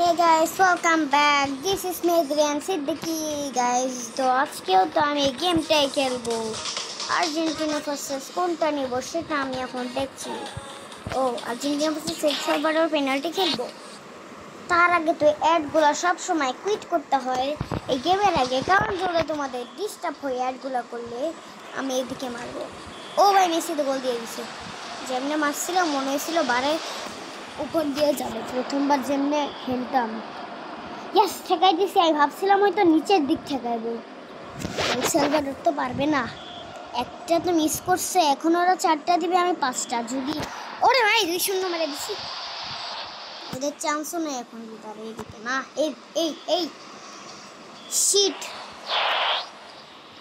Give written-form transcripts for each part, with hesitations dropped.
Hey guys, welcome back. This is me Adrian Siddiqui guys. তো আজকেও তো আমি গেমটাই খেলবো। আর্জেন্টিনা ভার্সেস কোনটা নিব সেটা আমি এখন দেখছি। আর্জেন্টিনা ভার্সেস এল সালভাডর পেনাল্টি খেলবো। তার আগে তো অ্যাডগুলো সব সময় কুইট করতে হয় এই গেমের আগে, কারণ যদি তোমাদের ডিস্টার্ব হয় অ্যাডগুলো করলে। আমি এদিকে মারবো। ভাই মেসি তো গোল দিয়ে দিছে। যেমনি মারছিল মনে হয়েছিল বারে উপর দিয়ে যাবে। প্রথমবার যেমনি খেলতাম ইয়াস ঠেকাই দিছি, আমি ভাবছিলাম হয়তো নিচের দিক ঠেকাইবো। এল সালভাডর তো পারবে না, একটা তো মিস করছে, এখন ওরা 4টা দিবে, আমি 5টা। যদি ওরে ভাই 2-0 মেরে দিছি, ওদের চান্সও নেই এখন জিতার। এইদিকে না, এই শিট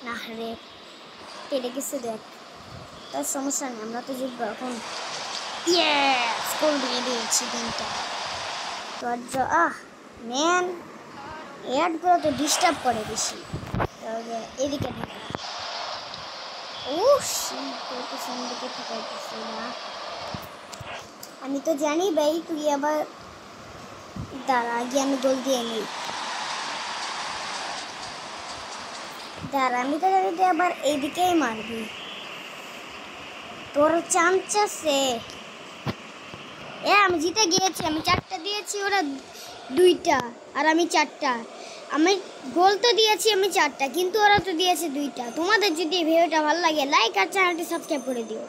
না রে, পেরে গেছে। দেখ তার সমস্যা নেই, আমরা তো জিতবো এখন। ইয়েস, গোল দিয়ে দিয়েছি গেমটা। তো ম্যান এয়ারগুলো তো ডিস্টার্ব করে বেশি। এদিকে ঢাকা দিকে ঠেকাইতেছি না। আমি তো জানি ভাই তুই আবার দাঁড়া, আগে আমি গোল দিয়ে নিই। দাঁড়া, আমি তো জানি তুই আবার এইদিকেই মারবি, তোর চান্স আছে। আমি জিতে গিয়েছি, আমি 4টা দিয়েছি, ওরা 2টা আর আমি 4টা। আমি গোল তো দিয়েছি আমি 4টা, কিন্তু ওরা তো দিয়েছে 2টা। তোমাদের যদি ভিডিওটা ভালো লাগে লাইক আর চ্যানেলটি সাবস্ক্রাইব করে দিও।